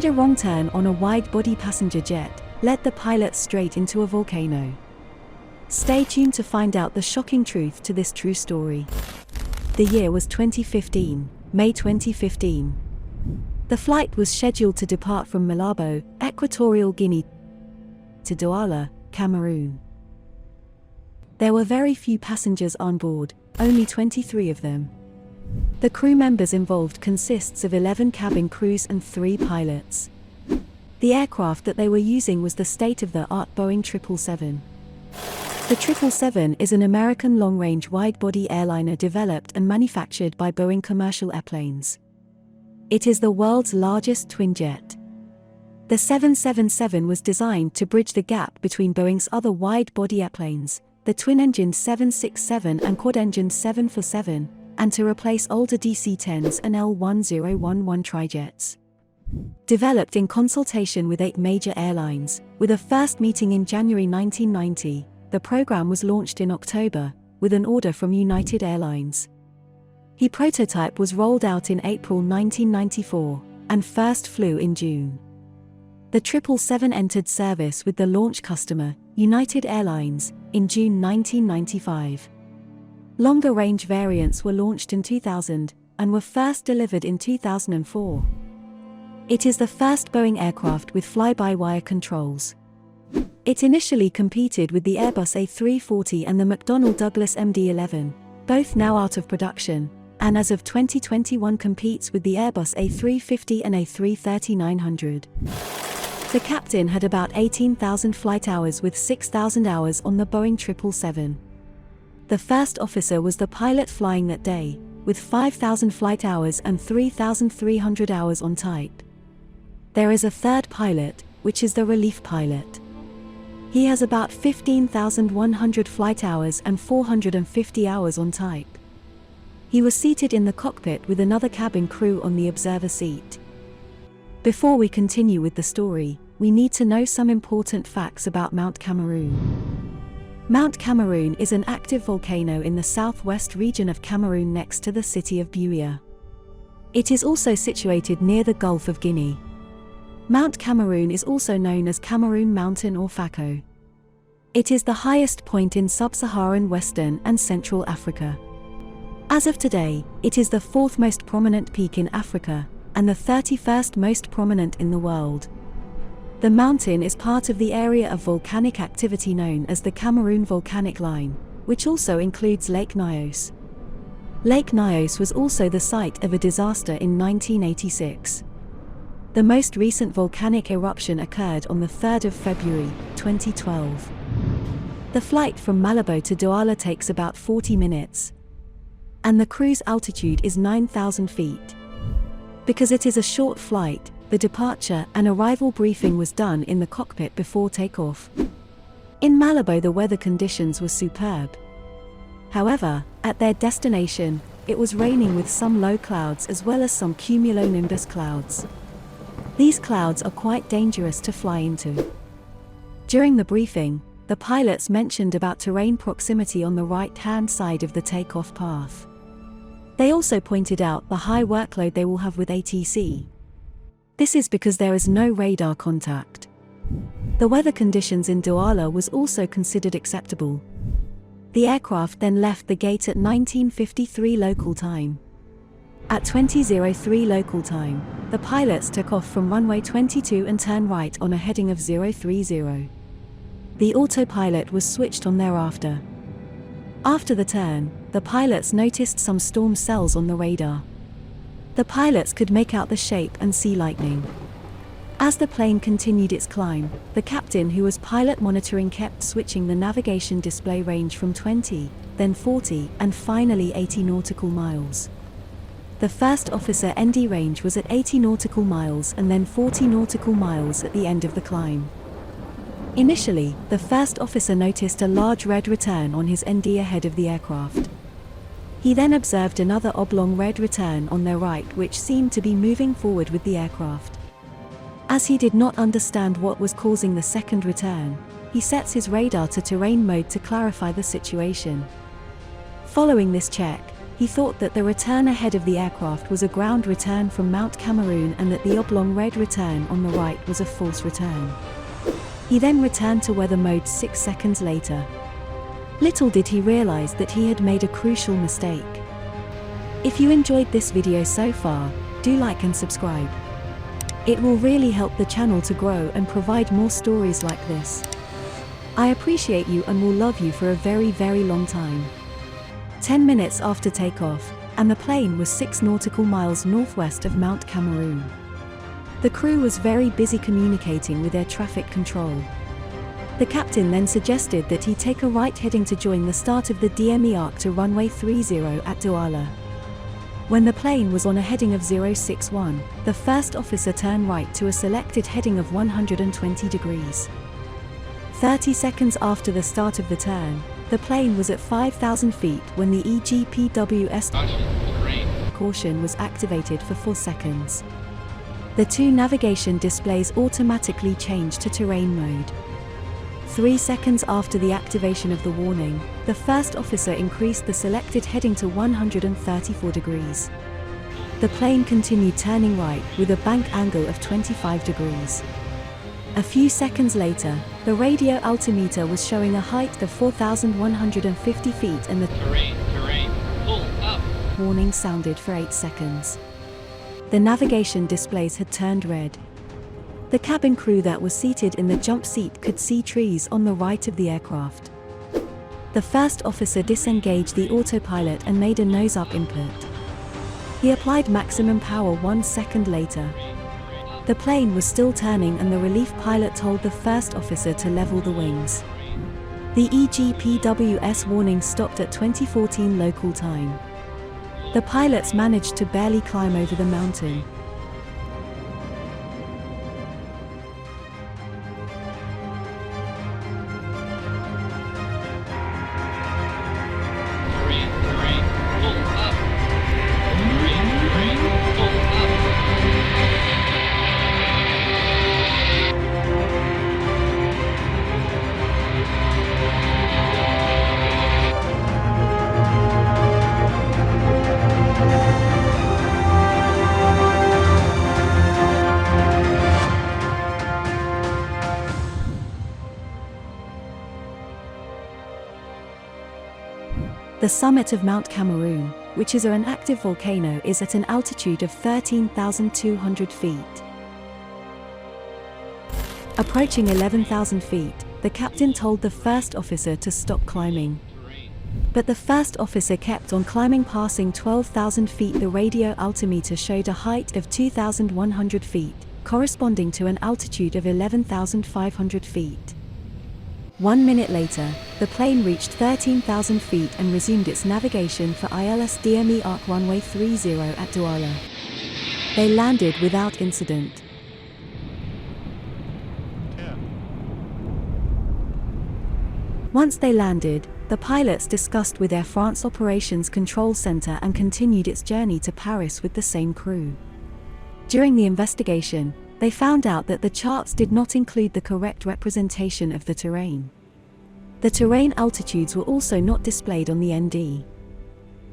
made a wrong turn on a wide-body passenger jet, led the pilot straight into a volcano. Stay tuned to find out the shocking truth to this true story. The year was 2015, May 2015. The flight was scheduled to depart from Malabo, Equatorial Guinea, to Douala, Cameroon. There were very few passengers on board, only 23 of them. The crew members involved consists of 11 cabin crews and 3 pilots. The aircraft that they were using was the state-of-the-art Boeing 777. The 777 is an American long-range wide-body airliner developed and manufactured by Boeing Commercial Airplanes. It is the world's largest twin-jet. The 777 was designed to bridge the gap between Boeing's other wide-body airplanes, the twin-engined 767 and quad-engined 747, and to replace older DC-10s and L1011 trijets. Developed in consultation with 8 major airlines, with a first meeting in January 1990, the program was launched in October, with an order from United Airlines. The prototype was rolled out in April 1994, and first flew in June. The 777 entered service with the launch customer, United Airlines, in June 1995. Longer-range variants were launched in 2000, and were first delivered in 2004. It is the first Boeing aircraft with fly-by-wire controls. It initially competed with the Airbus A340 and the McDonnell Douglas MD-11, both now out of production, and as of 2021 competes with the Airbus A350 and A330-900. The captain had about 18,000 flight hours with 6,000 hours on the Boeing 777. The first officer was the pilot flying that day, with 5,000 flight hours and 3,300 hours on type. There is a third pilot, which is the relief pilot. He has about 15,100 flight hours and 450 hours on type. He was seated in the cockpit with another cabin crew on the observer seat. Before we continue with the story, we need to know some important facts about Mount Cameroon. Mount Cameroon is an active volcano in the southwest region of Cameroon next to the city of Buea. It is also situated near the Gulf of Guinea. Mount Cameroon is also known as Cameroon Mountain or Fako. It is the highest point in sub-Saharan Western and Central Africa. As of today, it is the 4th most prominent peak in Africa, and the 31st most prominent in the world. The mountain is part of the area of volcanic activity known as the Cameroon Volcanic Line, which also includes Lake Nyos. Lake Nyos was also the site of a disaster in 1986. The most recent volcanic eruption occurred on the 3rd of February, 2012. The flight from Malabo to Douala takes about 40 minutes. And the cruise altitude is 9,000 feet. Because it is a short flight, the departure and arrival briefing was done in the cockpit before takeoff. In Malabo the weather conditions were superb. However, at their destination, it was raining with some low clouds as well as some cumulonimbus clouds. These clouds are quite dangerous to fly into. During the briefing, the pilots mentioned about terrain proximity on the right-hand side of the takeoff path. They also pointed out the high workload they will have with ATC. This is because there is no radar contact. The weather conditions in Douala was also considered acceptable. The aircraft then left the gate at 19:53 local time. At 20:03 local time, the pilots took off from runway 22 and turned right on a heading of 030. The autopilot was switched on thereafter. After the turn, the pilots noticed some storm cells on the radar. The pilots could make out the shape and see lightning. As the plane continued its climb, the captain who was pilot monitoring kept switching the navigation display range from 20, then 40, and finally 80 nautical miles. The first officer ND range was at 80 nautical miles and then 40 nautical miles at the end of the climb. Initially, the first officer noticed a large red return on his ND ahead of the aircraft. He then observed another oblong red return on their right which seemed to be moving forward with the aircraft. As he did not understand what was causing the second return, he sets his radar to terrain mode to clarify the situation. Following this check, He thought that the return ahead of the aircraft was a ground return from Mount Cameroon and that the oblong red return on the right was a false return. He then returned to weather mode 6 seconds later. Little did he realize that he had made a crucial mistake. If you enjoyed this video so far, do like and subscribe. It will really help the channel to grow and provide more stories like this. I appreciate you and will love you for a very, very long time. 10 minutes after takeoff, and the plane was 6 nautical miles northwest of Mount Cameroon. The crew was very busy communicating with air traffic control. The captain then suggested that he take a right heading to join the start of the DME arc to runway 30 at Douala. When the plane was on a heading of 061, the first officer turned right to a selected heading of 120 degrees. 30 seconds after the start of the turn, the plane was at 5,000 feet when the EGPWS caution was activated for 4 seconds. The 2 navigation displays automatically changed to terrain mode. 3 seconds after the activation of the warning, the first officer increased the selected heading to 134 degrees. The plane continued turning right with a bank angle of 25 degrees. A few seconds later, the radio altimeter was showing a height of 4,150 feet and the terrain, pull up warning sounded for 8 seconds. The navigation displays had turned red. The cabin crew that was seated in the jump seat could see trees on the right of the aircraft. The first officer disengaged the autopilot and made a nose-up input. He applied maximum power 1 second later. The plane was still turning and the relief pilot told the first officer to level the wings. The EGPWS warning stopped at 2014 local time. The pilots managed to barely climb over the mountain. The summit of Mount Cameroon, which is an active volcano, is at an altitude of 13,200 feet. Approaching 11,000 feet, the captain told the first officer to stop climbing. But the first officer kept on climbing. Passing 12,000 feet, the radio altimeter showed a height of 2,100 feet, corresponding to an altitude of 11,500 feet. 1 minute later, the plane reached 13,000 feet and resumed its navigation for ILS DME arc runway 30 at Douala. They landed without incident. 10. Once they landed, the pilots discussed with Air France Operations Control Center and continued its journey to Paris with the same crew. During the investigation, they found out that the charts did not include the correct representation of the terrain. The terrain altitudes were also not displayed on the ND.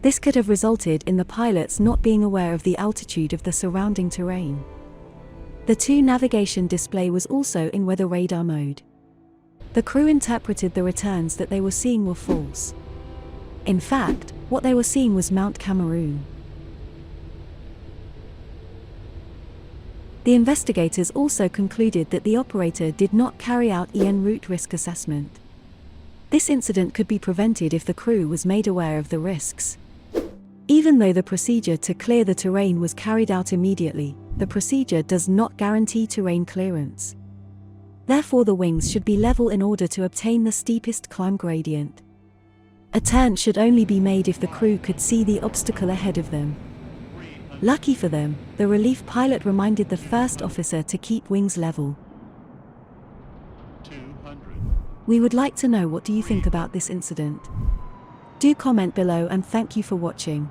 This could have resulted in the pilots not being aware of the altitude of the surrounding terrain. The 2 navigation display was also in weather radar mode. The crew interpreted the returns that they were seeing were false. In fact, what they were seeing was Mount Cameroon. The investigators also concluded that the operator did not carry out en route risk assessment. This incident could be prevented if the crew was made aware of the risks. Even though the procedure to clear the terrain was carried out immediately, the procedure does not guarantee terrain clearance. Therefore, the wings should be level in order to obtain the steepest climb gradient. A turn should only be made if the crew could see the obstacle ahead of them. Lucky for them, the relief pilot reminded the first officer to keep wings level. 200. We would like to know, what do you think about this incident? Do comment below and thank you for watching.